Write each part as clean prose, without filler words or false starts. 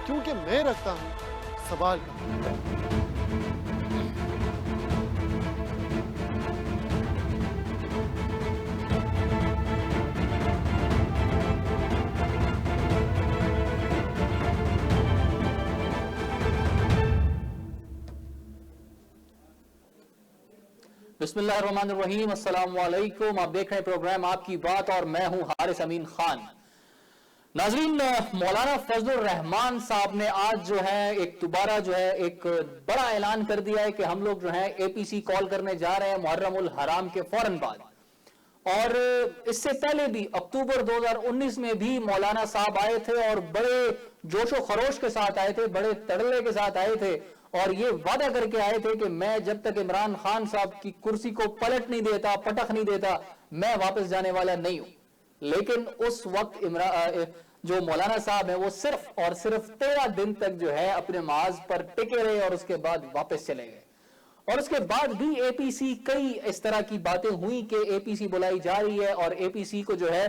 کیونکہ میں رکھتا ہوں سوال کا۔ بسم اللہ الرحمن الرحیم، السلام علیکم۔ آپ دیکھ رہے ہیں پروگرام آپ کی بات اور میں ہوں حارث امین خان۔ ناظرین، مولانا فضل الرحمان صاحب نے آج جو ہے ایک دوبارہ جو ہے ایک بڑا اعلان کر دیا ہے کہ ہم لوگ جو ہے اے پی سی کال کرنے جا رہے ہیں محرم الحرام کے فوراً بعد۔ اور اس سے پہلے بھی اکتوبر 2019 میں بھی مولانا صاحب آئے تھے اور بڑے جوش و خروش کے ساتھ آئے تھے، بڑے تڑلے کے ساتھ آئے تھے اور یہ وعدہ کر کے آئے تھے کہ میں جب تک عمران خان صاحب کی کرسی کو پلٹ نہیں دیتا، پٹخ نہیں دیتا، میں واپس جانے والا نہیں ہوں۔ لیکن اس وقت جو مولانا صاحب ہیں وہ صرف اور صرف 13 دن تک جو ہے اپنے محاذ پر ٹکے رہے اور اس کے بعد واپس چلے گئے۔ اور اس کے بعد بھی اے پی سی کئی اس طرح کی باتیں ہوئی کہ اے پی سی بلائی جا رہی ہے اور اے پی سی کو جو ہے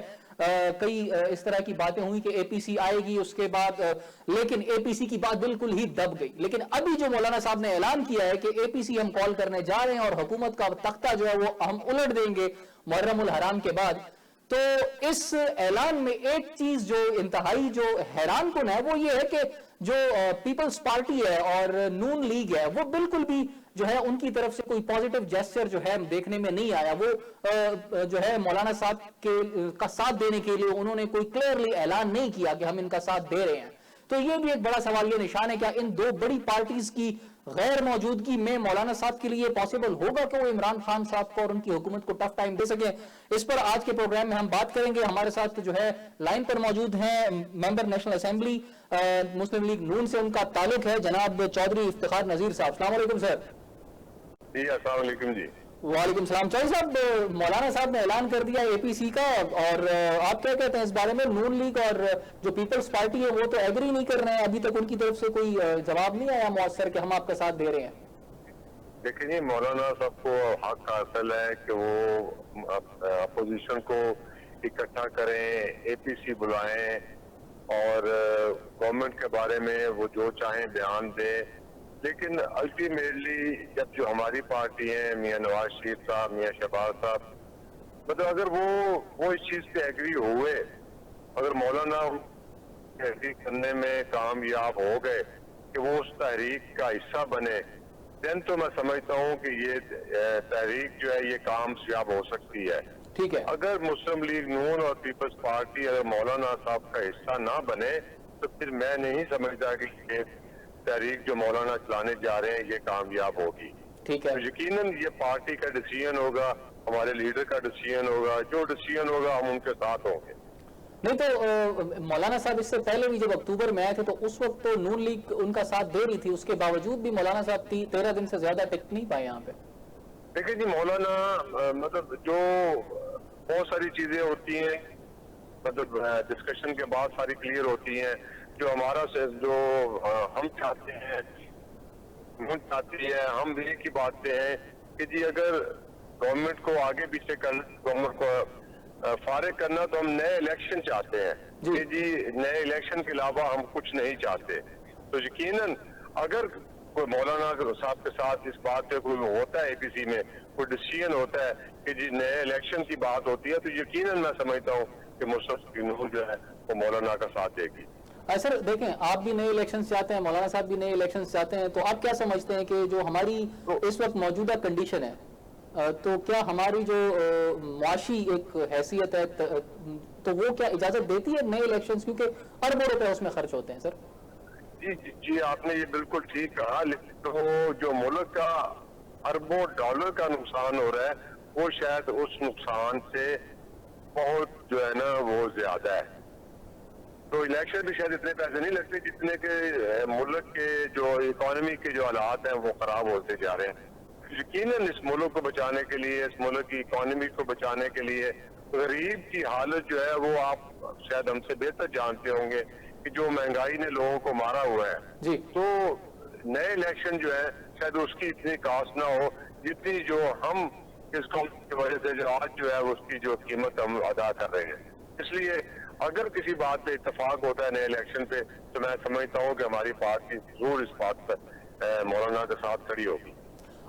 کئی اس طرح کی باتیں ہوئی کہ اے پی سی آئے گی اس کے بعد، لیکن اے پی سی کی بات بالکل ہی دب گئی۔ لیکن ابھی جو مولانا صاحب نے اعلان کیا ہے کہ اے پی سی ہم کال کرنے جا رہے ہیں اور حکومت کا تختہ جو ہے وہ ہم الٹ دیں گے محرم الحرام کے بعد، تو اس اعلان میں ایک چیز جو انتہائی جو حیران کن ہے وہ یہ ہے کہ جو پیپلز پارٹی ہے اور نون لیگ ہے وہ بالکل بھی جو ہے ان کی طرف سے کوئی پازیٹیو جیسچر جو ہے دیکھنے میں نہیں آیا۔ وہ جو ہے مولانا صاحب کا ساتھ دینے کے لیے انہوں نے کوئی کلیئرلی اعلان نہیں کیا کہ ہم ان کا ساتھ دے رہے ہیں۔ تو یہ بھی ایک بڑا سوالیہ نشان ہے، کیا ان دو بڑی پارٹیز کی غیر موجودگی میں مولانا صاحب کے لیے پاسبل ہوگا کہ وہ عمران خان صاحب کو اور ان کی حکومت کو ٹف ٹائم دے سکیں؟ اس پر آج کے پروگرام میں ہم بات کریں گے۔ ہمارے ساتھ جو ہے لائن پر موجود ہیں ممبر نیشنل اسمبلی مسلم لیگ نون سے ان کا تعلق ہے، جناب چودھری افتخار نذیر صاحب۔ السلام علیکم سر۔ جی السلام علیکم جی۔ وعلیکم السلام۔ چودھری صاحب، مولانا صاحب نے اعلان کر دیا اے پی سی کا، اور آپ کیا کہتے ہیں اس بارے میں؟ نون لیگ اور جو پیپلز پارٹی ہے وہ تو ایگری نہیں کر رہے ہیں، ابھی تک ان کی طرف سے کوئی جواب نہیں آیا مؤثر کہ ہم آپ کا ساتھ دے رہے ہیں۔ دیکھیں جی، مولانا صاحب کو حق حاصل ہے کہ وہ اپوزیشن کو اکٹھا کریں، اے پی سی بلائیں اور گورنمنٹ کے بارے میں وہ جو چاہیں بیان دیں، لیکن الٹیمیٹلی جب جو ہماری پارٹی ہیں میاں نواز شریف صاحب، میاں شہباز صاحب، مطلب اگر وہ اس چیز پہ ایگری ہوئے، اگر مولانا ایگری کرنے میں کامیاب ہو گئے کہ وہ اس تحریک کا حصہ بنے، دین تو میں سمجھتا ہوں کہ یہ تحریک جو ہے یہ کامیاب ہو سکتی ہے۔ ٹھیک ہے۔ اگر مسلم لیگ نون اور پیپلز پارٹی اگر مولانا صاحب کا حصہ نہ بنے تو پھر میں نہیں سمجھتا کہ یہ تحریک جو مولانا چلانے جا رہے ہیں یہ کامیاب ہوگی۔ ٹھیک ہے۔ یقیناً یہ پارٹی کا ڈیسیژن ہوگا، ہمارے لیڈر کا ڈیسیژن ہوگا، جو ڈیسیژن ہوگا ہم ان کے ساتھ ہوں گے۔ نہیں تو مولانا صاحب اس سے پہلے بھی جب اکتوبر میں آئے تھے تو اس وقت تو نون لیگ ان کا ساتھ دے رہی تھی، اس کے باوجود بھی مولانا صاحب 13 دن سے زیادہ ٹک نہیں پائے یہاں پہ۔ دیکھیں جی، مولانا مطلب جو بہت ساری چیزیں ہوتی ہیں، مطلب ڈسکشن کے بعد ساری کلیئر ہوتی ہیں، جو ہمارا جو ہم چاہتے ہیں ہم بھی ایک ہی بات پہ ہیں کہ جی اگر گورنمنٹ کو آگے پیچھے کرنا، گورنمنٹ کو فارغ کرنا تو ہم نئے الیکشن چاہتے ہیں کہ جی نئے الیکشن کے علاوہ ہم کچھ نہیں چاہتے۔ تو یقیناً اگر کوئی مولانا صاحب کے ساتھ اس بات پہ کوئی ہوتا ہے، اے پی سی میں کوئی ڈیسیژن ہوتا ہے کہ جی نئے الیکشن کی بات ہوتی ہے، تو یقیناً میں سمجھتا ہوں کہ مسلم لیگ جو ہے وہ مولانا کا ساتھ دے گی۔ سر دیکھیں، آپ بھی نئے الیکشن چاہتے ہیں، مولانا صاحب بھی نئے الیکشن چاہتے ہیں، تو آپ کیا سمجھتے ہیں کہ جو ہماری اس وقت موجودہ کنڈیشن ہے، تو کیا ہماری جو معاشی ایک حیثیت ہے تو وہ کیا اجازت دیتی ہے نئے الیکشنز، کیونکہ اربوں روپے اس میں خرچ ہوتے ہیں؟ سر جی آپ نے یہ بالکل ٹھیک کہا، لیکن تو جو ملک کا اربوں ڈالر کا نقصان ہو رہا ہے وہ شاید اس نقصان سے بہت جو ہے نا وہ زیادہ ہے۔ تو الیکشن بھی شاید اتنے پیسے نہیں لگتے جتنے کہ ملک کے جو اکانومی کے جو حالات ہیں وہ خراب ہوتے جا رہے ہیں۔ یقیناً اس ملک کو بچانے کے لیے، اس ملک کی اکانومی کو بچانے کے لیے، غریب کی حالت جو ہے وہ آپ شاید ہم سے بہتر جانتے ہوں گے کہ جو مہنگائی نے لوگوں کو مارا ہوا ہے، جی، تو نئے الیکشن جو ہے شاید اس کی اتنی کاسٹ نہ ہو جتنی جو ہم اس قوم کی وجہ سے جو آج جو ہے اس کی جو قیمت ہم ادا کر رہے ہیں۔ اس لیے اگر کسی بات پہ اتفاق ہوتا ہے نئے الیکشن پہ تو میں سمجھتا ہوں کہ ہماری پارٹی ضرور اس بات پر مولانا کے ساتھ کھڑی ہوگی.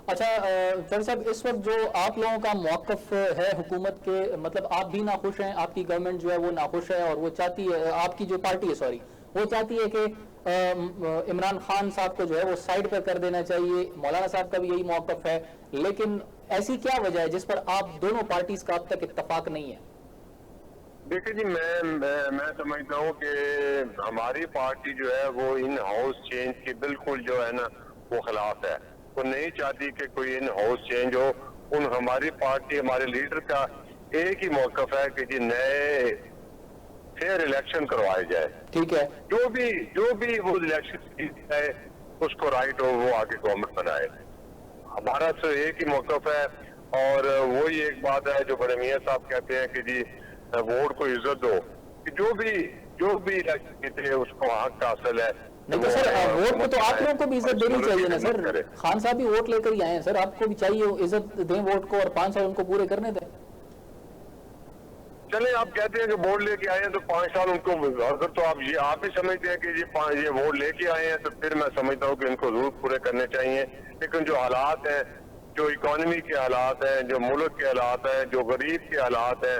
اچھا چودھری صاحب، اس وقت جو آپ لوگوں کا موقف ہے حکومت کے، مطلب آپ بھی ناخوش ہیں، آپ کی گورنمنٹ جو ہے وہ ناخوش ہے، اور وہ چاہتی ہے، آپ کی جو پارٹی ہے سوری، وہ چاہتی ہے کہ عمران خان صاحب کو جو ہے وہ سائڈ پر کر دینا چاہیے. مولانا صاحب کا بھی یہی موقف ہے، لیکن ایسی کیا وجہ ہے جس پر آپ دونوں پارٹیز کا اب تک اتفاق نہیں ہے؟ دیکھیں جی، میں سمجھتا ہوں کہ ہماری پارٹی جو ہے وہ ان ہاؤس چینج کی بالکل جو ہے نا وہ خلاف ہے. وہ نہیں چاہتی کہ کوئی ان ہاؤس چینج ہو. ہماری پارٹی، ہمارے لیڈر کا ایک ہی موقف ہے کہ جی نئے فیئر الیکشن کروائے جائے. ٹھیک ہے، جو بھی وہ الیکشن ہے اس کو رائٹ ہو وہ آگے گورنمنٹ بنائے. ہمارا تو ایک ہی موقف ہے، اور وہی ایک بات ہے جو بڑے میاں صاحب کہتے ہیں کہ جی ووٹ کو عزت دو، کہ جو بھی الیکشن جیتے اس کو حق حاصل ہے. نہیں تو سر ووٹ کو تو آپ لوگوں کو بھی عزت دینی چاہیے نا سر. خان صاحب بھی ووٹ لے کر ہی آئے ہیں سر، آپ کو بھی چاہیے عزت دیں ووٹ کو، اور 5 سال ان کو پورے کرنے دیں. چلیں، آپ کہتے ہیں کہ ووٹ لے کے آئے ہیں تو 5 سال ان کو، اگر تو آپ ہی سمجھتے ہیں کہ یہ ووٹ لے کے آئے ہیں تو پھر میں سمجھتا ہوں کہ ان کو ضرور پورے کرنے چاہیے. لیکن جو حالات ہیں، جو اکانومی کے حالات ہیں، جو ملک کے حالات ہیں، جو غریب کے حالات ہیں،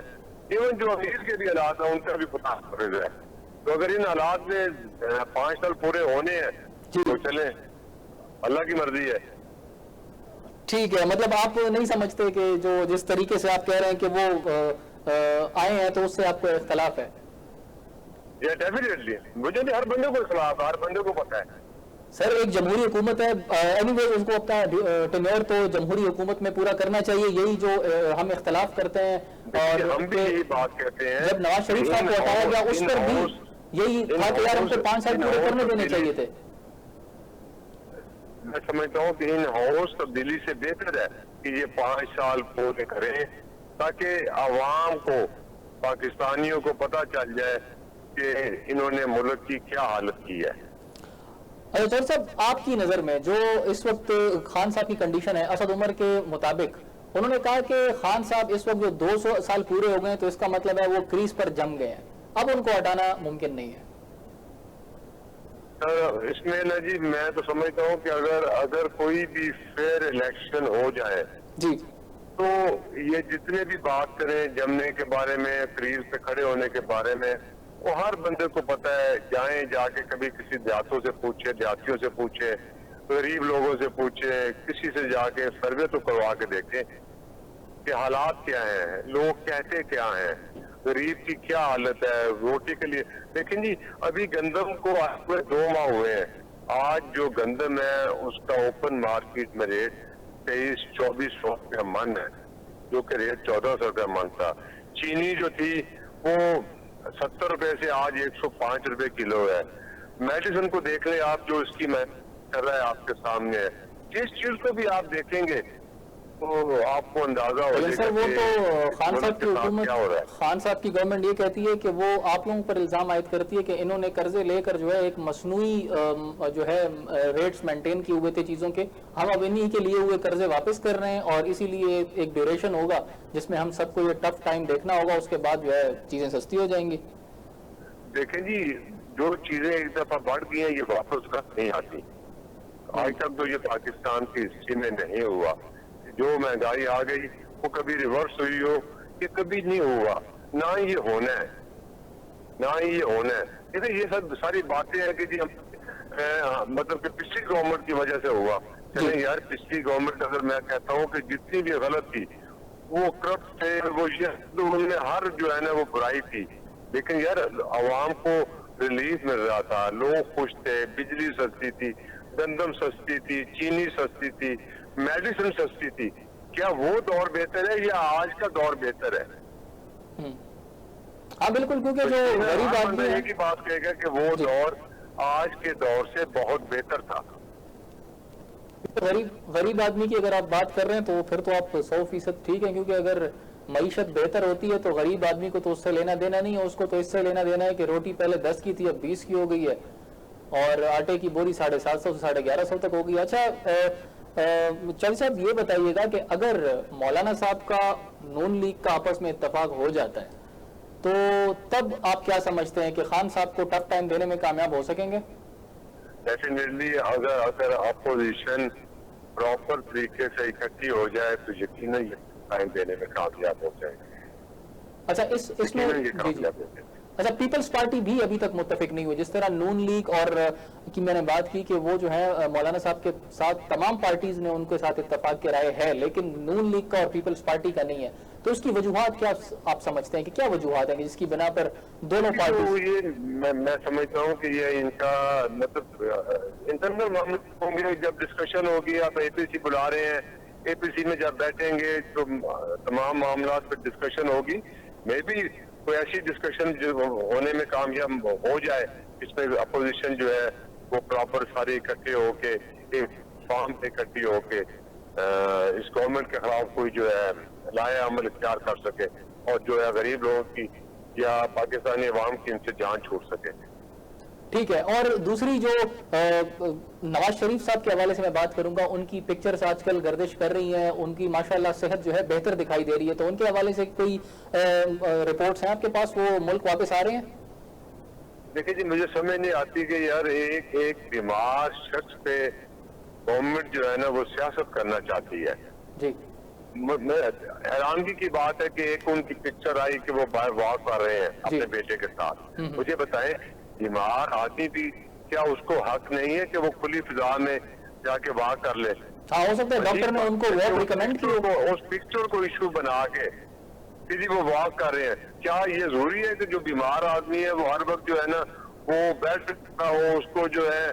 ایون جو امیر کے بھی حالات ہیں، ان کا بھی پتہ ہے. تو اگر ان حالات میں 5 سال پورے ہونے ہیں تو چلیں، اللہ کی مرضی ہے. ٹھیک ہے، مطلب آپ نہیں سمجھتے کہ جو جس طریقے سے آپ کہہ رہے ہیں کہ وہ آئے ہیں تو اس سے آپ کو اختلاف ہے؟ یہ ڈیفینیٹلی مجھے نہیں، ہر بندے کو اختلاف ہے، ہر بندے کو پتہ ہے. سر ایک جمہوری حکومت ہے، اینی ویز اس کو اپنا ٹینیور تو جمہوری حکومت میں پورا کرنا چاہیے. یہی جو ہم اختلاف کرتے ہیں، اور ہم بھی یہی بات کہتے ہیں. جب نواز شریف صاحب کو ہٹایا گیا اس پر بھی یہی تھا کہ یار ہم کو 5 سال پورے کرنے دینے چاہیے تھے. میں سمجھتا ہوں کہ ان ہاؤس تبدیلی سے بہتر ہے کہ یہ 5 سال پورے کریں تاکہ عوام کو، پاکستانیوں کو پتہ چل جائے کہ انہوں نے ملک کی کیا حالت کی ہے. چودھری صاحب، آپ کی نظر میں جو اس وقت خان صاحب کی کنڈیشن ہے، اسد عمر کے مطابق انہوں نے کہا کہ خان صاحب اس وقت جو 200 سال پورے ہو گئے ہیں تو اس کا مطلب ہے وہ کریز پر جم گئے ہیں، اب ان کو ہٹانا ممکن نہیں ہے. اس میں نا جی میں تو سمجھتا ہوں کہ اگر کوئی بھی فیئر الیکشن ہو جائے جی تو یہ جتنے بھی بات کریں جمنے کے بارے میں، کریز پہ کھڑے ہونے کے بارے میں، وہ ہر بندے کو پتہ ہے. جائیں جا کے کبھی کسی دیہاتوں سے پوچھے، دیہاتیوں سے پوچھے، غریب لوگوں سے پوچھے، کسی سے جا کے سروے تو کروا کے دیکھیں کہ حالات کیا ہیں، لوگ کہتے کیا ہیں، غریب کی کیا حالت ہے روٹی کے لیے. لیکن جی ابھی گندم کو 2 ماہ ہوئے ہیں. آج جو گندم ہے اس کا اوپن مارکیٹ میں ریٹ 23-24 روپے من ہے، جو کہ ریٹ 1400 روپے من تھا. چینی جو تھی وہ 70 روپے سے آج 105 روپے کلو ہے. میڈیسن کو دیکھ لیں آپ، جو اس کی میں کر رہا ہے آپ کے سامنے ہے. جس چیز کو بھی آپ دیکھیں گے تو آپ کو اندازہ ہو جائے گا سر وہ تو خان صاحب کی کیا ہو حکومت، رہا ہے. خان صاحب کی گورنمنٹ یہ کہتی ہے کہ وہ آپ لوگوں پر الزام عائد کرتی ہے کہ انہوں نے قرضے لے کر جو ہے ایک مصنوعی جو ہے ریٹس مینٹین کیے ہوئے تھے چیزوں کے، ہم اب انہی کے لیے ہوئے قرضے واپس کر رہے ہیں، اور اسی لیے ایک ڈیوریشن ہوگا جس میں ہم سب کو یہ ٹف ٹائم دیکھنا ہوگا، اس کے بعد جو ہے چیزیں سستی ہو جائیں گی. دیکھیں جی، جو چیزیں ایک دفعہ بڑھ گئی ہیں یہ واپس کر نہیں آتی. آج تک تو یہ پاکستان کی ہسٹری میں نہیں ہوا. جو مہنگائی آ گئی وہ کبھی ریورس ہوئی ہو، یہ کبھی نہیں ہوا، نہ ہی یہ ہونا ہے، نہ ہی یہ ہونا ہے. یہ سب ساری باتیں ہیں کہ جی مطلب کہ پچھلی گورنمنٹ کی وجہ سے ہوا. چلیں یار، پچھلی گورنمنٹ اگر میں کہتا ہوں کہ جتنی بھی غلط تھی، وہ کرپٹ تھے، وہ ان میں ہر جو ہے نا وہ برائی تھی، لیکن یار عوام کو ریلیف مل رہا تھا، لوگ خوش تھے، بجلی سستی تھی، گندم سستی تھی، چینی سستی تھی، میڈیسن سستی تھی. کیا وہ دور بہتر ہے یا آج کا دور بہتر ہے؟ ہاں بالکل، کیونکہ جو غریب آدمی ہے، ایک ہی بات کہے گا کہ وہ دور آج کے دور سے بہت بہتر تھا. غریب آدمی کی اگر آپ بات کر رہے ہیں تو پھر تو آپ 100% ٹھیک ہیں، کیونکہ اگر معیشت بہتر ہوتی ہے تو غریب آدمی کو تو اس سے لینا دینا نہیں ہے، اس کو تو اس سے لینا دینا ہے کہ روٹی پہلے 10 کی تھی اب 20 کی ہو گئی ہے، اور آٹے کی بوری 750 سے 1150 تک ہو گئی. اچھا چودھری صاحب یہ بتائیے گا کہ اگر مولانا صاحب کا نون لیگ کا آپس میں اتفاق ہو جاتا ہے تو تب آپ کیا سمجھتے ہیں کہ خان صاحب کو ٹف ٹائم دینے میں کامیاب ہو سکیں گے؟ ڈیفینیٹلی اگر اپوزیشن پراپر طریقے سے اکٹھی ہو جائے تو یقیناً ٹائم دینے میں کامیاب ہو جائے گی. اچھا اس میں یقیناً یہ جی جی کامیاب ہو جائے گی. اچھا، پیپلز پارٹی بھی ابھی تک متفق نہیں ہوئی، جس طرح نون لیگ اور کی میں نے بات کی کہ وہ جو ہے مولانا صاحب کے ساتھ تمام پارٹیز نے ان کے ساتھ اتفاق کی رائے ہے، لیکن نون لیگ کا اور پیپلز پارٹی کا نہیں ہے. تو اس کی وجوہات کیا آپ سمجھتے ہیں کہ کیا وجوہات ہیں جس کی بنا پر دونوں تو پارٹیز؟ یہ میں سمجھتا ہوں کہ یہ ان کا مطلب انٹرنل معاملے ہوں گے. جب ڈسکشن ہوگی، آپ اے پی سی بلا رہے ہیں، اے پی سی میں جب بیٹھیں گے تو تمام معاملات پہ ڈسکشن ہوگی. میں بھی کوئی ایسی ڈسکشن جو ہونے میں کامیاب ہو جائے جس میں اپوزیشن جو ہے وہ پراپر سارے اکٹھے ہو کے ایک فارم پہ اکٹھی ہو کے اس گورنمنٹ کے خلاف کوئی جو ہے لائحہ عمل اختیار کر سکے اور جو ہے غریب لوگوں کی یا پاکستانی عوام کی ان سے جان چھوٹ سکے. ٹھیک ہے. اور دوسری جو نواز شریف صاحب کے حوالے سے میں بات کروں گا، ان کی پکچرز آج کل گردش کر رہی ہیں، ان کی ماشاءاللہ صحت جو ہے بہتر دکھائی دے رہی ہے، تو ان کے حوالے سے کوئی رپورٹس ہیں آپ کے پاس وہ ملک واپس آ رہے ہیں؟ دیکھیں جی، مجھے سمجھ نہیں آتی کہ یار ایک بیمار شخص پہ گورنمنٹ جو ہے نا وہ سیاست کرنا چاہتی ہے. جی حیرانگی کی بات ہے کہ ایک ان کی پکچر آئی کہ وہ باہر واک کر رہے ہیں اپنے بیٹے کے ساتھ. مجھے بتائیں، بیمار آدمی بھی کیا اس کو حق نہیں ہے کہ وہ کھلی فضا میں جا کے واک کر لے؟ ہاں، ہو سکتا ہے ڈاکٹر نے ان کو واک ریکمینڈ کی. اس پکچر کو ایشو بنا کے کہ وہ واک کر رہے ہیں. کیا یہ ضروری ہے کہ جو بیمار آدمی ہے وہ ہر وقت جو ہے نا وہ بیڈ پہ ہو، اس کو جو ہے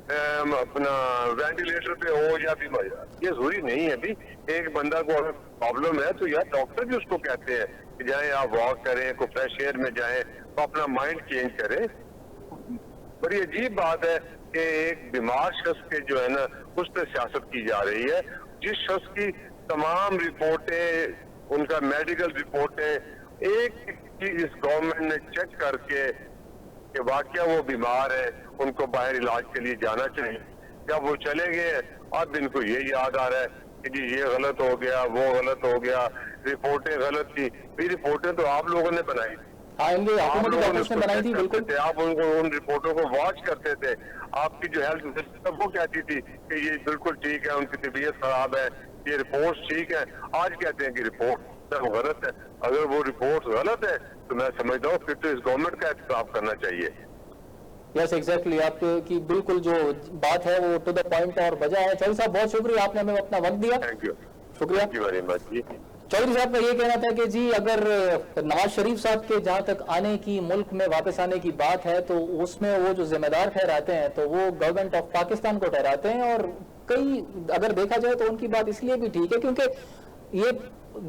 اپنا وینٹیلیٹر پہ ہو یا بیمار؟ یہ ضروری نہیں ہے. بھی ایک بندہ کو اگر پرابلم ہے تو یار ڈاکٹر بھی اس کو کہتے ہیں کہ جائیں آپ واک کریں، کوئی فریش ایئر میں جائیں، تو اپنا مائنڈ چینج کریں. بڑی عجیب بات ہے کہ ایک بیمار شخص کے جو ہے نا اس پہ سیاست کی جا رہی ہے. جس شخص کی تمام رپورٹیں، ان کا میڈیکل رپورٹیں ایک چیز اس گورنمنٹ نے چیک کر کے کہ واقعہ وہ بیمار ہے، ان کو باہر علاج کے لیے جانا چاہیے. جب وہ چلے گئے اب ان کو یہ یاد آ رہا ہے کہ جی یہ غلط ہو گیا، وہ غلط ہو گیا، رپورٹیں غلط تھی. یہ رپورٹیں تو آپ لوگوں نے بنائی تھی، ہاں، ان کے آپ حکومتی لوگوں نے ڈاکٹرز نے بنائی تھی. بالکل، آپ ان رپورٹوں کو واچ کرتے تھے. آپ کی جو ہیلتھ منسٹر وہ کہتی تھی کہ یہ بالکل ٹھیک ہے، ان کی طبیعت خراب ہے، یہ رپورٹس ٹھیک ہے. آج کہتے ہیں کہ رپورٹ غلط ہے. اگر وہ رپورٹ غلط ہے تو میں سمجھتا ہوں پھر تو اس گورنمنٹ کا احتساب کرنا چاہیے. یس ایگزیکٹلی، آپ کی بالکل جو بات ہے وہ ٹو دا پوائنٹ اور وجہ ہے. چودھری صاحب بہت شکریہ، آپ نے ہمیں اپنا وقت دیا. تھینک یو، شکریہ. Thank you very much. Chaudhry صاحب کا یہ کہنا تھا کہ جی اگر نواز شریف صاحب کے جہاں تک آنے کی، ملک میں واپس آنے کی بات ہے تو اس میں وہ جو ذمہ دار ٹھہراتے ہیں تو وہ گورنمنٹ آف پاکستان کو ٹھہراتے ہیں. اور کئی اگر دیکھا جائے تو ان کی بات اس لیے بھی ٹھیک ہے کیونکہ یہ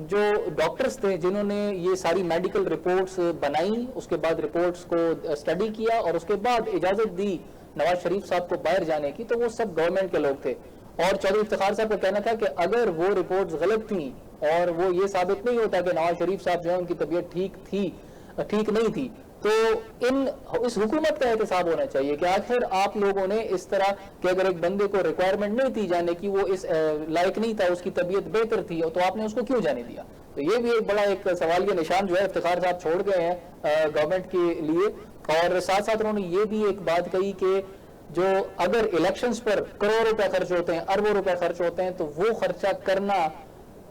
جو ڈاکٹرز تھے جنہوں نے یہ ساری میڈیکل رپورٹس بنائیں، اس کے بعد رپورٹس کو اسٹڈی کیا اور اس کے بعد اجازت دی نواز شریف صاحب کو باہر جانے کی، تو وہ سب گورنمنٹ کے لوگ تھے. اور چودھری افتخار صاحب کا کہنا تھا کہ اگر وہ رپورٹس غلط تھیں اور وہ یہ ثابت نہیں ہوتا کہ نواز شریف صاحب جو ہے ان کی طبیعت ٹھیک نہیں تھی، تو اس حکومت کا احتساب ہونا چاہیے کہ آخر آپ لوگوں نے اس طرح کہ اگر ایک بندے کو ریکوائرمنٹ نہیں تھی جانے کی، وہ اس لائق نہیں تھا، اس کی طبیعت بہتر تھی، تو آپ نے اس کو کیوں جانے دیا؟ تو یہ بھی ایک بڑا ایک سوال کے نشان جو ہے افتخار صاحب چھوڑ گئے ہیں گورنمنٹ کے لیے. اور ساتھ ساتھ انہوں نے یہ بھی ایک بات کہی کہ جو اگر الیکشنز پر کروڑوں روپے خرچ ہوتے ہیں، اربوں روپے خرچ ہوتے ہیں، تو وہ خرچہ کرنا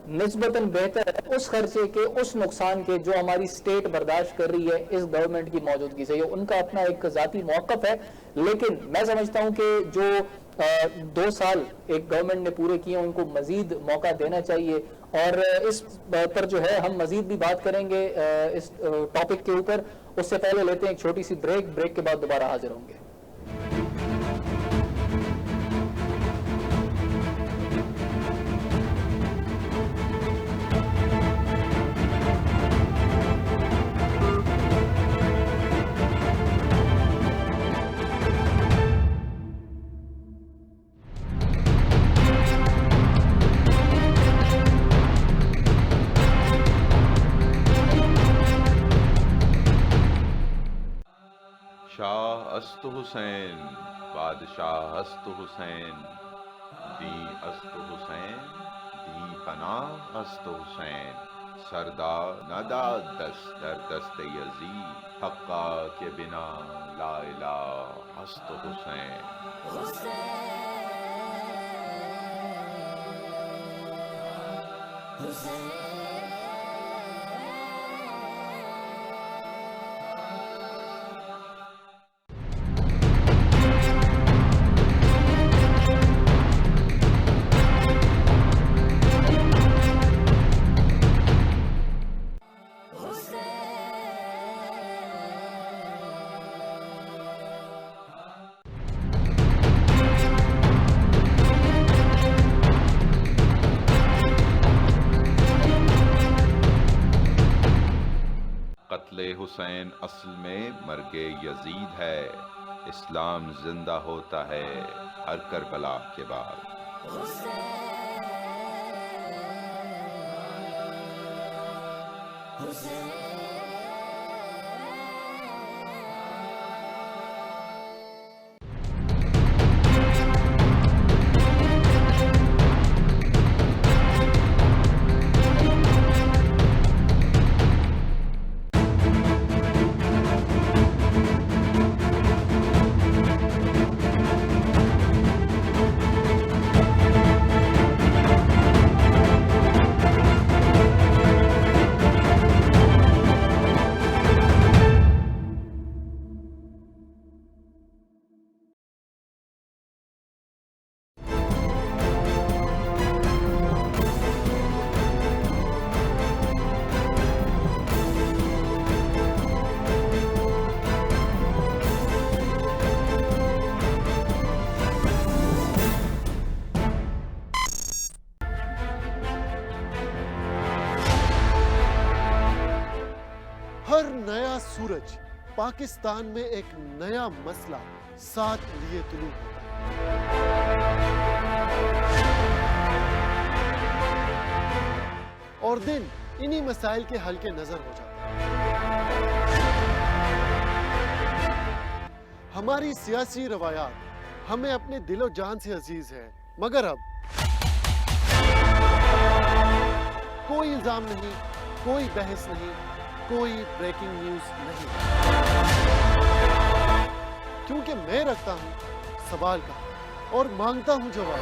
نسبتاً بہتر ہے اس خرچے کے، اس نقصان کے جو ہماری اسٹیٹ برداشت کر رہی ہے اس گورنمنٹ کی موجودگی سے. یہ ان کا اپنا ایک ذاتی موقف ہے، لیکن میں سمجھتا ہوں کہ جو 2 سال ایک گورنمنٹ نے پورے کیے ان کو مزید موقع دینا چاہیے. اور اس پر جو ہے ہم مزید بھی بات کریں گے اس ٹاپک کے اوپر. اس سے پہلے لیتے ہیں ایک چھوٹی سی بریک کے بعد دوبارہ حاضر ہوں گے. شاہ است حسین، بادشاہ است حسین، دی است حسین، دی پناہ است حسین. سردار نداد دست در دست یزید، حقا کے بنا لا الہ ہست حسین. قتل حسین اصل میں مرگ یزید ہے، اسلام زندہ ہوتا ہے ہر کربلا کے بعد. ہر نیا سورج پاکستان میں ایک نیا مسئلہ ساتھ لیے طلوع ہوتا ہے اور دن انہی مسائل کے حل کے نظر ہو جاتا ہے. ہماری سیاسی روایات ہمیں اپنے دل و جان سے عزیز ہے، مگر اب کوئی الزام نہیں، کوئی بحث نہیں، کوئی بریکنگ نیوز نہیں، کیونکہ میں رکھتا ہوں سوال کا اور مانگتا ہوں جواب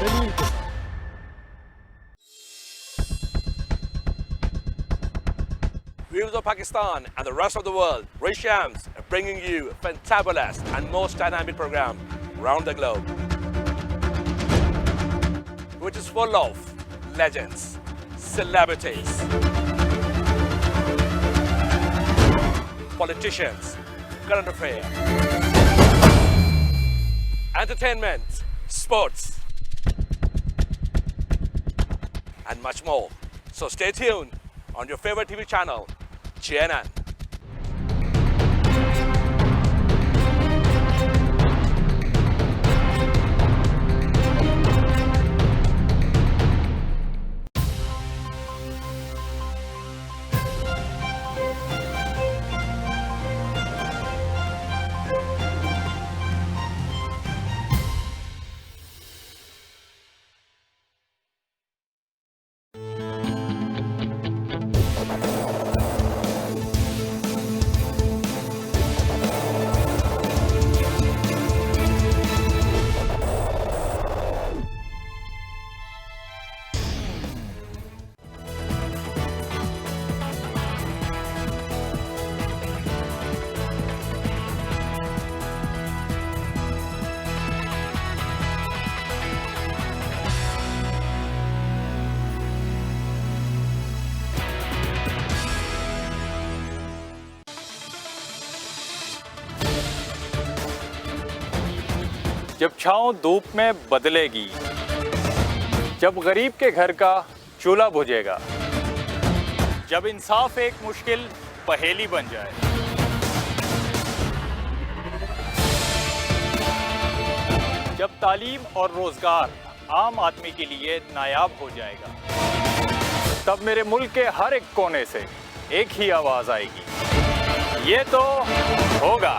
دلیل کے ساتھ. Viewers of Pakistan and the rest of the world, Ray Shams bringing you a fantabulous and most dynamic program around the globe, which is full of legends, celebrities, politicians, current affairs, entertainment, sports, and much more. So stay tuned on your favorite TV channel, CNN. جب چھاؤں دھوپ میں بدلے گی، جب غریب کے گھر کا چولہا بجھے گا، جب انصاف ایک مشکل پہیلی بن جائے، جب تعلیم اور روزگار عام آدمی کے لیے نایاب ہو جائے گا، تب میرے ملک کے ہر ایک کونے سے ایک ہی آواز آئے گی، یہ تو ہوگا۔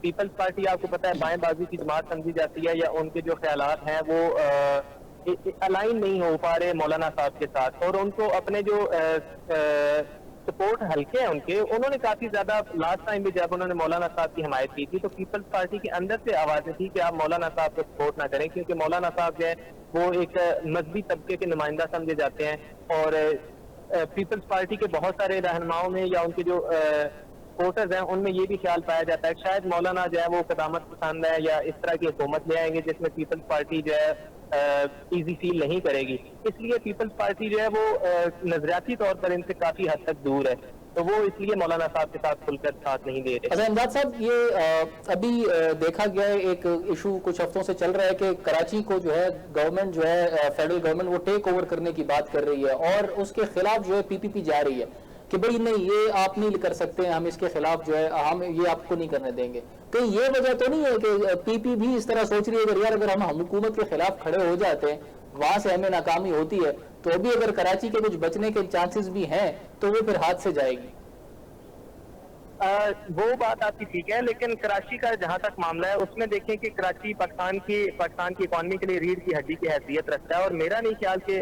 پیپلز پارٹی آپ کو پتہ ہے بائیں بازو کی جماعت سمجھی جاتی ہے، یا ان کے جو خیالات ہیں وہ الائن نہیں ہو پا رہے مولانا صاحب کے ساتھ، اور ان کو اپنے جو سپورٹ ہلکے ہیں انہوں نے کافی زیادہ لاسٹ ٹائم بھی جب انہوں نے مولانا صاحب کی حمایت کی تھی تو پیپلز پارٹی کے اندر سے آوازیں تھی کہ آپ مولانا صاحب کو سپورٹ نہ کریں، کیونکہ مولانا صاحب جو ہے وہ ایک مذہبی طبقے کے نمائندہ سمجھے جاتے ہیں، اور پیپلز پارٹی کے بہت سارے رہنماؤں میں یا ان کے جو سپورٹرز ہیں ان میں یہ بھی خیال پایا جاتا ہے کہ شاید مولانا جو ہے وہ قدامت پسند ہے یا اس طرح کی حکومت لے آئیں گے جس میں پیپلز پارٹی جو ہے ایزی فیل نہیں کرے گی، اس لیے پیپلز پارٹی جو ہے وہ نظریاتی طور پر ان سے کافی حد تک دور ہے، تو وہ اس لیے مولانا صاحب کے ساتھ کھل کر ساتھ نہیں دے رہے۔ اچھا امداد صاحب، یہ ابھی دیکھا گیا ہے ایک ایشو کچھ ہفتوں سے چل رہا ہے کہ کراچی کو جو ہے گورنمنٹ جو ہے فیڈرل گورنمنٹ وہ ٹیک اوور کرنے کی بات کر رہی ہے، اور اس کے خلاف جو ہے پی پی پی جا رہی ہے کہ بھئی نہیں یہ آپ نہیں کر سکتے، ہم اس کے خلاف جو ہے ہم یہ آپ کو نہیں کرنے دیں گے۔ کہیں یہ وجہ تو نہیں ہے کہ پی پی بھی اس طرح سوچ رہی ہے کہ یار اگر ہم حکومت کے خلاف کھڑے ہو جاتے ہیں وہاں سے ہمیں ناکامی ہوتی ہے تو ابھی اگر کراچی کے کچھ بچنے کے چانسز بھی ہیں تو وہ پھر ہاتھ سے جائے گی؟ وہ بات آپ کی ٹھیک ہے، لیکن کراچی کا جہاں تک معاملہ ہے اس میں دیکھیں کہ کراچی پاکستان کی اکانومی کے لیے ریڑھ کی ہڈی کی حیثیت رکھتا ہے، اور میرا نہیں خیال کہ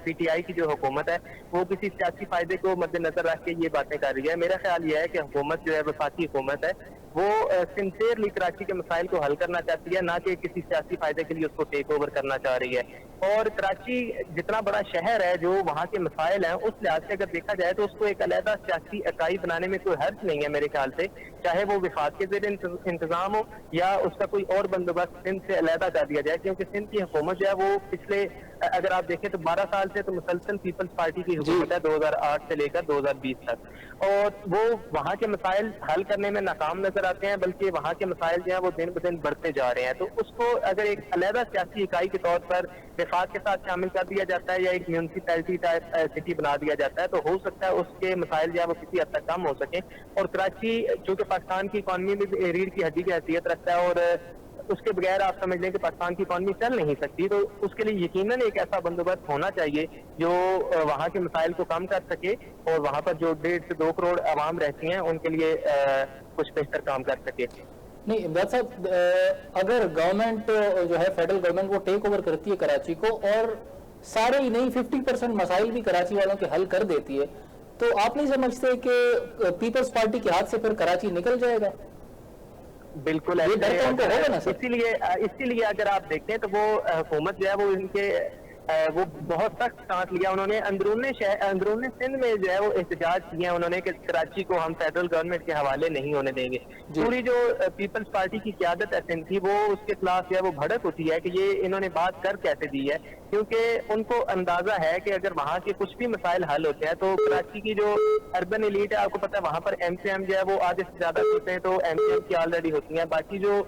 پی ٹی آئی کی جو حکومت ہے وہ کسی سیاسی فائدے کو مد نظر رکھ کے یہ باتیں کر رہی ہے۔ میرا خیال یہ ہے کہ حکومت جو ہے وفاقی حکومت ہے وہ سنسیئرلی کراچی کے مسائل کو حل کرنا چاہتی ہے، نہ کہ کسی سیاسی فائدے کے لیے اس کو ٹیک اوور کرنا چاہ رہی ہے، اور کراچی جتنا بڑا شہر ہے جو وہاں کے مسائل ہیں اس لحاظ سے اگر دیکھا جائے تو اس کو ایک علیحدہ سیاسی اکائی بنانے میں کوئی حرج نہیں ہے میرے خیال سے، چاہے وہ وفاق کے زیر انتظام ہو یا اس کا کوئی اور بندوبست سندھ سے علیحدہ کر دیا جائے، کیونکہ سندھ کی حکومت جو ہے وہ پچھلے اگر آپ دیکھیں تو 12 سال سے تو مسلسل پیپلز پارٹی کی حکومت ہے 2008 سے لے کر 2020 تک، اور وہ وہاں کے مسائل حل کرنے میں ناکام نظر آتے ہیں، بلکہ وہاں کے مسائل جو ہیں وہ دن بدن بڑھتے جا رہے ہیں، تو اس کو اگر ایک علیحدہ سیاسی اکائی کے طور پر وفاق کے ساتھ شامل کر دیا جاتا ہے یا ایک میونسپیلٹی ٹائپ سٹی بنا دیا جاتا ہے تو ہو سکتا ہے اس کے مسائل جو ہے وہ کسی حد تک کم ہو سکیں، اور کراچی چونکہ پاکستان کی اکانومی میں ریڑھ کی ہڈی کی حیثیت رکھتا ہے اور اس کے بغیر آپ سمجھ لیں کہ پاکستان کی اکانومی چل نہیں سکتی، تو اس کے لیے یقیناً ایک ایسا بندوبست ہونا چاہیے جو وہاں کے مسائل کو کم کر سکے اور وہاں پر جو 1.5 سے 2 کروڑ عوام رہتی ہیں ان کے لیے کچھ بہتر کام کر سکے۔ نہیں امداد صاحب، اگر گورنمنٹ جو ہے فیڈرل گورنمنٹ وہ ٹیک اوور کرتی ہے کراچی کو اور سارے ہی نہیں 50% مسائل بھی کراچی والوں کے حل کر دیتی ہے تو آپ نہیں سمجھتے کہ پیپلز پارٹی کے ہاتھ سے پھر کراچی نکل جائے گا؟ بالکل اسی لیے اگر آپ دیکھیں تو وہ حکومت جو ہے وہ ان کے وہ بہت سخت سانس لیا انہوں نے، اندرون سندھ میں جو ہے وہ احتجاج کیے ہیں انہوں نے کہ کراچی کو ہم فیڈرل گورنمنٹ کے حوالے نہیں ہونے دیں گے۔ پوری جو پیپلز پارٹی کی قیادت ہے سندھ کی وہ اس کے خلاف جو ہے وہ بھڑک ہوتی ہے کہ یہ انہوں نے بات کر کیسے دی ہے، کیونکہ ان کو اندازہ ہے کہ اگر وہاں کے کچھ بھی مسائل حل ہوتے ہیں تو کراچی کی جو اربن ایلیٹ ہے آپ کو پتہ ہے وہاں پر ایم سی ایم جو ہے وہ آدھے سے زیادہ ہوتے ہیں تو ایم سی ایم کی آلریڈی ہوتی ہیں، باقی جو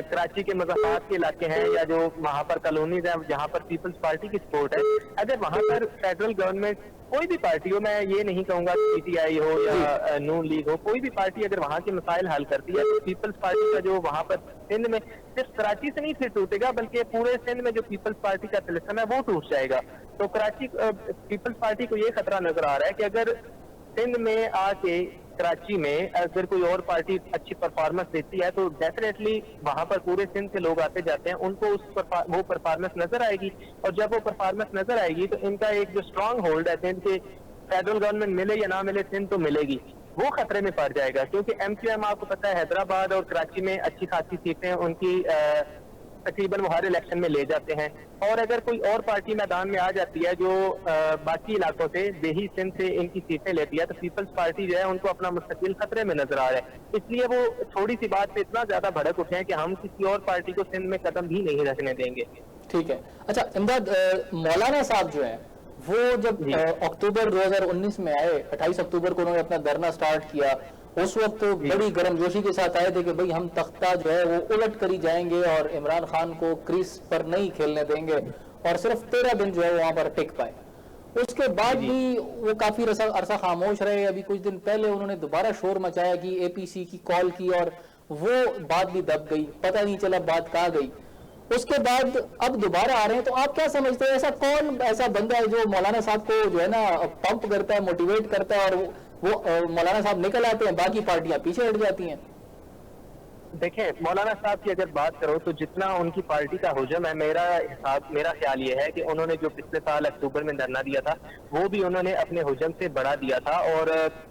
کراچی کے مضافات کے علاقے ہیں یا جو وہاں پر کالونیز ہیں جہاں پر پیپلز پارٹی کی سپورٹ ہے، اگر وہاں پر فیڈرل گورنمنٹ کوئی بھی پارٹی ہو، میں یہ نہیں کہوں گا پی ٹی آئی ہو یا نون لیگ ہو، کوئی بھی پارٹی اگر وہاں کے مسائل حل کرتی ہے تو پیپلز پارٹی کا جو وہاں پر سندھ میں صرف کراچی سے نہیں پھر ٹوٹے گا بلکہ پورے سندھ میں جو پیپلز پارٹی کا طلسم ہے وہ ٹوٹ جائے گا۔ تو کراچی پیپلز پارٹی کو یہ خطرہ نظر آ رہا ہے کہ اگر سندھ میں آ کے کراچی میں اگر کوئی اور پارٹی اچھی پرفارمنس دیتی ہے تو ڈیفینیٹلی وہاں پر پورے سندھ سے لوگ آتے جاتے ہیں، ان کو وہ پرفارمنس نظر آئے گی، اور جب وہ پرفارمنس نظر آئے گی تو ان کا ایک جو اسٹرانگ ہولڈ ہے سندھ کے فیڈرل گورنمنٹ ملے یا نہ ملے سندھ تو ملے گی، وہ خطرے میں پڑ جائے گا، کیونکہ ایم کیو ایم آپ کو پتہ ہے حیدرآباد اور کراچی میں اچھی خاصی سیٹیں ان کی تقریباً وہ ہر الیکشن میں لے جاتے ہیں، اور اگر کوئی اور پارٹی میدان میں آ جاتی ہے جو باقی علاقوں سے دیہی سندھ سے ان کی سیٹیں لیتی ہے تو پیپلز پارٹی جو ہے ان کو اپنا مستقل خطرے میں نظر آ رہا ہے، اس لیے وہ تھوڑی سی بات پہ اتنا زیادہ بھڑک اٹھے ہیں کہ ہم کسی اور پارٹی کو سندھ میں قدم بھی نہیں رکھنے دیں گے۔ ٹھیک ہے، اچھا امداد، مولانا صاحب جو ہیں وہ جب اکتوبر 2019 میں آئے، 28 اکتوبر کو انہوں نے اپنا دھرنا سٹارٹ کیا، اس وقت بڑی گرم جوشی کے ساتھ آئے تھے کہ بھئی ہم تختہ جو ہے وہ الٹ کری جائیں گے اور عمران خان کو کریس پر نہیں کھیلنے دیں گے، اور صرف 13 دن جو ہے وہاں پر ٹک پائے۔ اس کے بعد بھی وہ کافی عرصہ خاموش رہے، ابھی کچھ دن پہلے انہوں نے دوبارہ شور مچایا کہ اے پی سی کی کال کی اور وہ بات بھی دب گئی، پتہ نہیں چلا بات کہاں گئی۔ اس کے بعد اب دوبارہ آ رہے ہیں، تو آپ کیا سمجھتے ہیں ایسا بندہ ہے جو مولانا صاحب کو جو ہے نا پمپ کرتا ہے، موٹیویٹ کرتا ہے، اور وہ مولانا صاحب نکل آتے ہیں، باقی پارٹیاں پیچھے ہٹ جاتی ہیں؟ دیکھیں مولانا صاحب کی اگر بات کرو تو جتنا ان کی پارٹی کا حجم ہے، میرا خیال یہ ہے کہ انہوں نے جو پچھلے سال اکتوبر میں دھرنا دیا تھا وہ بھی انہوں نے اپنے حجم سے بڑھا دیا تھا، اور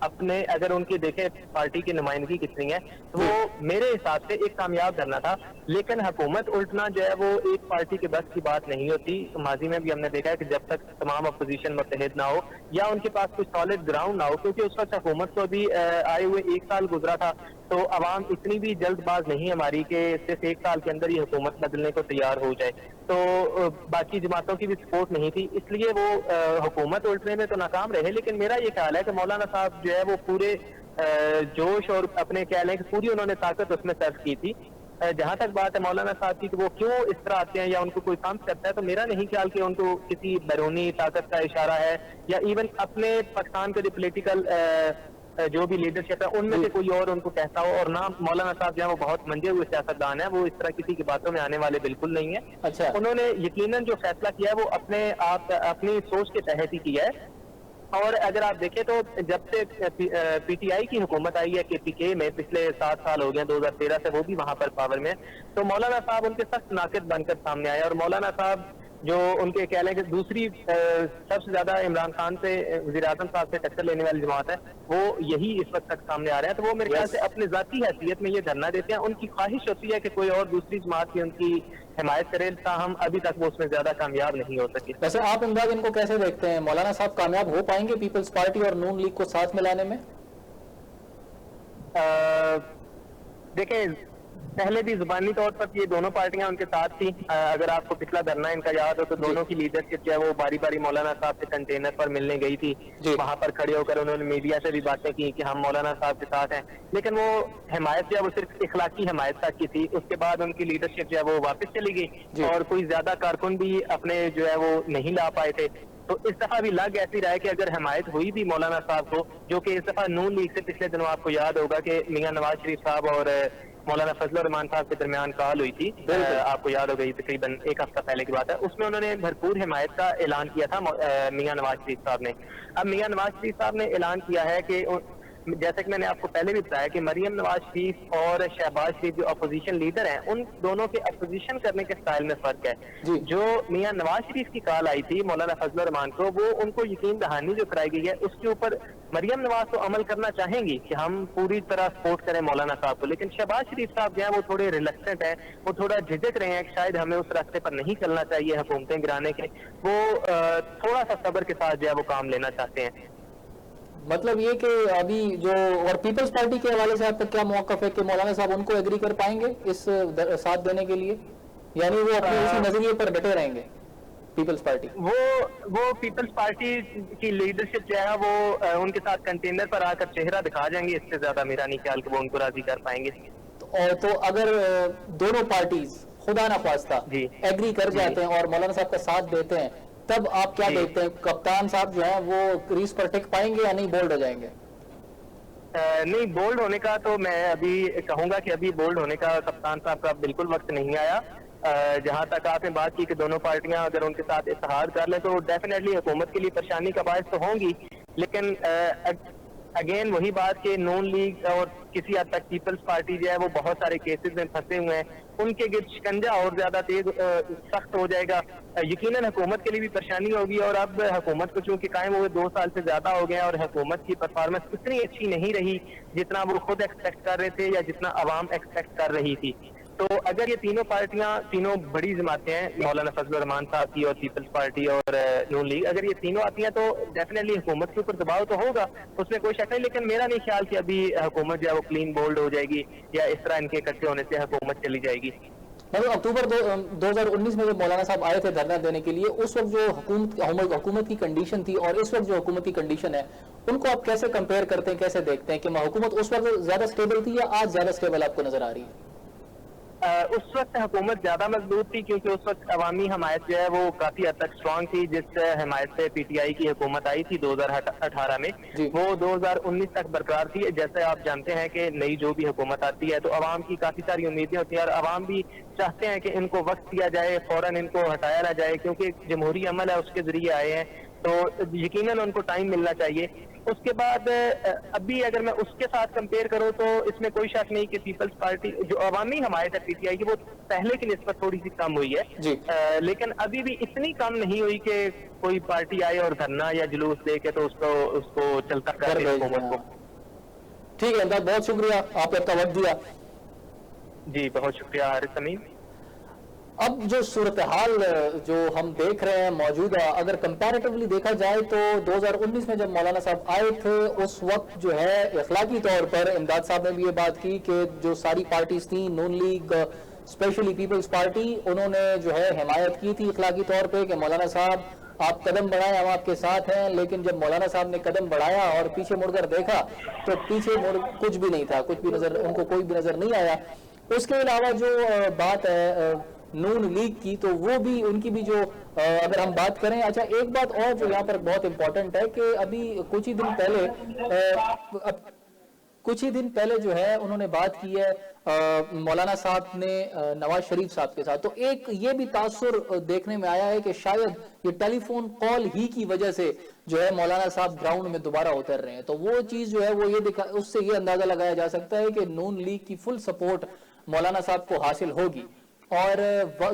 اپنے اگر ان کی دیکھیں پارٹی کی نمائندگی کتنی ہے تو وہ میرے حساب سے ایک کامیاب دھرنا تھا. لیکن حکومت الٹنا جو ہے وہ ایک پارٹی کے بس کی بات نہیں ہوتی. ماضی میں بھی ہم نے دیکھا ہے کہ جب تک تمام اپوزیشن متحد نہ ہو یا ان کے پاس کوئی سالڈ گراؤنڈ نہ ہو، کیونکہ اس وقت حکومت کو بھی آئے ہوئے 1 سال گزرا تھا، تو عوام اتنی بھی جلد باز نہیں ہماری کہ صرف 1 سال کے اندر یہ حکومت بدلنے کو تیار ہو جائے. تو باقی جماعتوں کی بھی سپورٹ نہیں تھی، اس لیے وہ حکومت الٹنے میں تو ناکام رہے. لیکن میرا یہ خیال ہے کہ مولانا صاحب جو ہے وہ پورے جوش اور اپنے کہہ لیں کہ پوری انہوں نے طاقت اس میں صرف کی تھی. جہاں تک بات ہے مولانا صاحب کی کہ وہ کیوں اس طرح آتے ہیں یا ان کو کوئی کام کرتا ہے، تو میرا نہیں خیال کہ ان کو کسی بیرونی طاقت کا اشارہ ہے، یا ایون اپنے پاکستان کے جو پولیٹیکل جو بھی لیڈرشپ ہے ان میں سے کوئی اور ان کو کہتا ہو. اور نہ مولانا صاحب جو ہے وہ بہت منجے ہوئے سیاستدان ہیں، وہ اس طرح کسی کی باتوں میں آنے والے بالکل نہیں ہیں. اچھا. انہوں نے یقیناً جو فیصلہ کیا ہے وہ اپنی سوچ کے تحت ہی کیا ہے. اور اگر آپ دیکھیں تو جب سے پی ٹی آئی کی حکومت آئی ہے کے پی کے میں پچھلے 7 سال ہو گئے، 2013 سے وہ بھی وہاں پر پاور میں، تو مولانا صاحب ان کے سخت ناقد بن کر سامنے آئے. اور مولانا صاحب جو ان کے کہہ لیں کہ دوسری سب سے زیادہ عمران خان سے وزیر اعظم صاحب سے ٹکر لینے والی جماعت ہے، وہ یہی اس وقت تک سامنے آ رہے ہیں. تو وہ میرے خیال سے اپنے ذاتی حیثیت میں یہ دھرنا دیتے ہیں. ان کی خواہش ہوتی ہے کہ کوئی اور دوسری جماعت کی ان کی حمایت کرے، تاہم ابھی تک وہ اس میں زیادہ کامیاب نہیں ہو سکی. ویسے آپ امداد ان کو کیسے دیکھتے ہیں؟ مولانا صاحب کامیاب ہو پائیں گے پیپلز پارٹی اور نون لیگ کو ساتھ ملانے میں؟ دیکھیں پہلے بھی زبانی طور پر یہ دونوں پارٹیاں ان کے ساتھ تھیں. اگر آپ کو پچھلا دھرنا ان کا یاد ہو تو دونوں کی لیڈرشپ جو ہے وہ باری باری مولانا صاحب سے کنٹینر پر ملنے گئی تھی. وہاں پر کھڑے ہو کر انہوں نے میڈیا سے بھی باتیں کی کہ ہم مولانا صاحب کے ساتھ ہیں. لیکن وہ حمایت جو ہے وہ صرف اخلاقی حمایت تک کی تھی. اس کے بعد ان کی لیڈرشپ جو ہے وہ واپس چلی گئی اور کوئی زیادہ کارکن بھی اپنے جو ہے وہ نہیں لا پائے تھے. تو اس دفعہ بھی لگ ایسی رہا ہے کہ اگر حمایت ہوئی بھی مولانا صاحب کو، جو کہ اس دفعہ نون لیگ سے پچھلے دنوں آپ کو یاد ہوگا کہ میاں نواز شریف صاحب اور مولانا فضل الرحمان صاحب کے درمیان کال ہوئی تھی، آپ کو یاد ہوگا یہ تقریباً 1 ہفتہ پہلے کی بات ہے. اس میں انہوں نے بھرپور حمایت کا اعلان کیا تھا میاں نواز شریف صاحب نے. اب میاں نواز شریف صاحب نے اعلان کیا ہے کہ جیسے کہ میں نے آپ کو پہلے بھی بتایا کہ مریم نواز شریف اور شہباز شریف جو اپوزیشن لیڈر ہیں، ان دونوں کے اپوزیشن کرنے کے سٹائل میں فرق ہے. جو میاں نواز شریف کی کال آئی تھی مولانا فضل الرحمان کو، وہ ان کو یقین دہانی جو کرائی گئی ہے اس کے اوپر مریم نواز تو عمل کرنا چاہیں گی کہ ہم پوری طرح سپورٹ کریں مولانا صاحب کو، لیکن شہباز شریف صاحب جو ہیں وہ تھوڑے ریلیکٹنٹ ہیں، وہ تھوڑا جھجک رہے ہیں کہ شاید ہمیں اس راستے پر نہیں چلنا چاہیے حکومتیں گرانے کے. وہ تھوڑا سا صبر کے ساتھ جو ہے وہ کام لینا چاہتے ہیں. مطلب یہ کہ ابھی جو اور پیپلز پارٹی کے حوالے سے آپ تک کیا موقف ہے کہ مولانا صاحب ان کو ایگری کر پائیں گے اس ساتھ دینے کے لیے، یعنی وہ اپنے اسی نظریے پر ڈٹے رہیں گے پیپلز پارٹی؟ وہ پیپلز پارٹی کی لیڈرشپ جو ہے وہ ان کے ساتھ کنٹینر پر آ کر چہرہ دکھا جائیں گے. اس سے زیادہ میرا نہیں خیال کہ وہ ان کو راضی کر پائیں گے. تو اگر دونوں پارٹیز خدا نخواستہ ایگری کر جاتے ہیں اور مولانا صاحب کا ساتھ دیتے ہیں، تب آپ کیا دیکھتے ہیں؟ کپتان صاحب جو ہیں وہ کریز پر ٹک پائیں گے یا نہیں بولڈ ہو جائیں گے؟ نہیں، بولڈ ہونے کا تو میں ابھی کہوں گا کہ ابھی بولڈ ہونے کا کپتان صاحب کا بالکل وقت نہیں آیا. جہاں تک آپ نے بات کی کہ دونوں پارٹیاں اگر ان کے ساتھ اتحاد کر لیں تو ڈیفینیٹلی حکومت کے لیے پریشانی کا باعث تو ہوں گی. لیکن اگین وہی بات کہ نون لیگ اور کسی حد تک پیپلز پارٹی جو ہے وہ بہت سارے کیسز میں پھنسے ہوئے ہیں، ان کے گرد شکنجہ اور زیادہ سخت ہو جائے گا. یقیناً حکومت کے لیے بھی پریشانی ہوگی. اور اب حکومت کو چونکہ قائم ہوئے 2 سال سے زیادہ ہو گئے ہیں اور حکومت کی پرفارمنس اتنی اچھی نہیں رہی جتنا وہ خود ایکسپیکٹ کر رہے تھے یا جتنا عوام ایکسپیکٹ کر رہی تھی. تو اگر یہ تینوں پارٹیاں، تینوں بڑی جماعتیں ہیں، مولانا فضل الرحمان صاحب کی اور پیپلز پارٹی اور نون لیگ، اگر یہ تینوں آتی ہیں تو ڈیفینیٹلی حکومت کے اوپر دباؤ تو ہوگا، اس میں کوئی شک نہیں. لیکن میرا نہیں خیال کہ ابھی حکومت جو ہے وہ کلین بولڈ ہو جائے گی یا اس طرح ان کے اکٹھے ہونے سے حکومت چلی جائے گی. مطلب اکتوبر 2019 میں جب مولانا صاحب آئے تھے دھرنا دینے کے لیے، اس وقت جو حکومت کی کنڈیشن تھی اور اس وقت جو حکومت کی کنڈیشن ہے، ان کو آپ کیسے کمپیئر کرتے ہیں، کیسے دیکھتے ہیں کہ حکومت اس وقت زیادہ سٹیبل تھی یا آج زیادہ سٹیبل آپ کو نظر آ رہی ہے؟ اس وقت حکومت زیادہ مضبوط تھی کیونکہ اس وقت عوامی حمایت جو ہے وہ کافی حد تک اسٹرانگ تھی. جس حمایت سے پی ٹی آئی کی حکومت آئی تھی 2018 میں، وہ 2019 تک برقرار تھی. جیسے آپ جانتے ہیں کہ نئی جو بھی حکومت آتی ہے تو عوام کی کافی ساری امیدیں ہوتی ہیں اور عوام بھی چاہتے ہیں کہ ان کو وقت دیا جائے، فوراً ان کو ہٹایا نہ جائے، کیونکہ جمہوری عمل ہے اس کے ذریعے آئے ہیں تو یقیناً ان کو ٹائم ملنا چاہیے. اس کے بعد ابھی اگر میں اس کے ساتھ کمپیئر کروں تو اس میں کوئی شک نہیں کہ پیپلز پارٹی جو عوامی حمایت ہے پی ٹی آئی کی وہ پہلے کی نسبت تھوڑی سی کم ہوئی ہے جی لیکن ابھی بھی اتنی کم نہیں ہوئی کہ کوئی پارٹی آئے اور دھرنا یا جلوس دے کے تو اس کو چلتا کر دے حکومت کو. ٹھیک ہے امداد، بہت شکریہ آپ نے اپنا وقت دیا. جی بہت شکریہ حارث امین. اب جو صورتحال جو ہم دیکھ رہے ہیں موجودہ، اگر کمپیریٹیولی دیکھا جائے تو 2019 میں جب مولانا صاحب آئے تھے اس وقت جو ہے اخلاقی طور پر امداد صاحب نے بھی یہ بات کی کہ جو ساری پارٹیز تھیں، نون لیگ اسپیشلی پیپلز پارٹی، انہوں نے جو ہے حمایت کی تھی اخلاقی طور پہ کہ مولانا صاحب آپ قدم بڑھائیں، ہم آپ کے ساتھ ہیں. لیکن جب مولانا صاحب نے قدم بڑھایا اور پیچھے مڑ کر دیکھا تو پیچھے کچھ بھی نہیں تھا، کچھ بھی ان کو کوئی بھی نظر نہیں آیا. اس کے علاوہ جو بات ہے نون لیگ کی تو وہ بھی ان کی بھی جو اگر ہم بات کریں، اچھا ایک بات اور جو یہاں پر بہت امپورٹنٹ ہے کہ ابھی کچھ ہی دن پہلے جو ہے انہوں نے بات کی ہے مولانا صاحب نے نواز شریف صاحب کے ساتھ، تو ایک یہ بھی تاثر دیکھنے میں آیا ہے کہ شاید یہ ٹیلی فون کال ہی کی وجہ سے جو ہے مولانا صاحب گراؤنڈ میں دوبارہ اتر رہے ہیں. تو وہ چیز جو ہے وہ یہ اس سے یہ اندازہ لگایا جا سکتا ہے کہ نون لیگ کی فل سپورٹ مولانا صاحب کو حاصل ہوگی. اور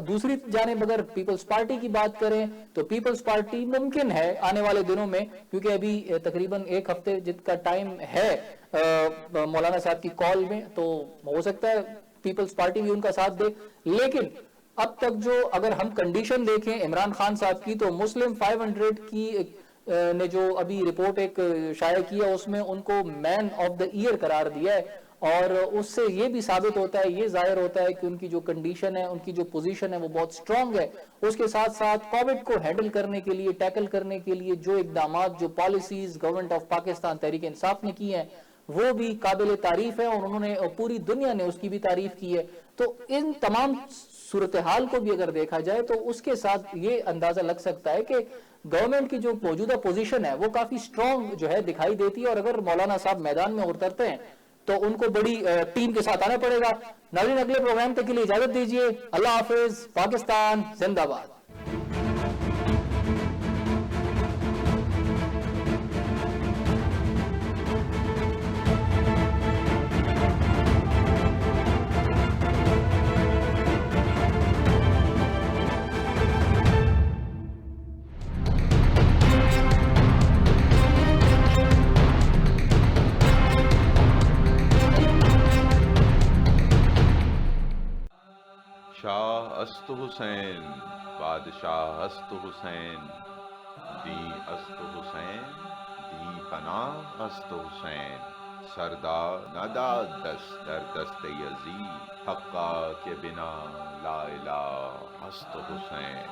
دوسری جانب اگر پیپلز پارٹی کی بات کریں تو پیپلز پارٹی ممکن ہے آنے والے دنوں میں، کیونکہ ابھی تقریباً ایک ہفتے جت کا ٹائم ہے مولانا صاحب کی کال میں، تو ہو سکتا ہے پیپلز پارٹی بھی ان کا ساتھ دے. لیکن اب تک جو اگر ہم کنڈیشن دیکھیں عمران خان صاحب کی، تو مسلم 500 کی نے جو ابھی رپورٹ ایک شائع کیا اس میں ان کو مین آف دا ایئر قرار دیا ہے. اور اس سے یہ بھی ثابت ہوتا ہے، یہ ظاہر ہوتا ہے کہ ان کی جو کنڈیشن ہے، ان کی جو پوزیشن ہے وہ بہت سٹرونگ ہے. اس کے ساتھ ساتھ کووڈ کو ہینڈل کرنے کے لیے، ٹیکل کرنے کے لیے جو اقدامات، جو policies government of Pakistan Tehreek Insaf نے کی ہیں وہ بھی قابل تعریف ہے، اور انہوں نے پوری دنیا نے اس کی بھی تعریف کی ہے. تو ان تمام صورتحال کو بھی اگر دیکھا جائے تو اس کے ساتھ یہ اندازہ لگ سکتا ہے کہ گورنمنٹ کی جو موجودہ پوزیشن ہے وہ کافی سٹرونگ جو ہے دکھائی دیتی ہے. اور اگر مولانا صاحب میدان میں اترتے ہیں تو ان کو بڑی ٹیم کے ساتھ آنا پڑے گا. ناظرین اگلے پروگرام تک کے لیے اجازت دیجیے. اللہ حافظ. پاکستان زندہ باد. شاہ است حسین، بادشاہ است حسین، دی است حسین، دی پناہ است حسین. سردار نداد دست در دست یزید، حقا کے بنا لا الہ است حسین.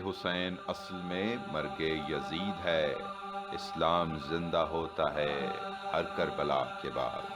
حسین اصل میں مرگ یزید ہے، اسلام زندہ ہوتا ہے ہر کربلا کے بعد.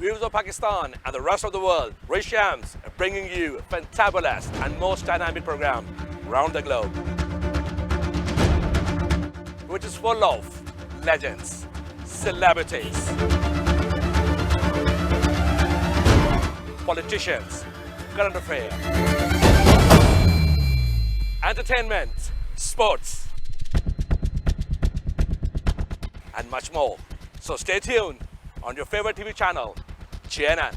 Viewers of Pakistan and the rest of the world, Ray Shams bringing you a fantabulous and most dynamic program around the globe, which is full of legends, celebrities, politicians, current affairs, entertainment, sports, and much more. So stay tuned on your favorite TV channel, CNN.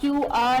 QR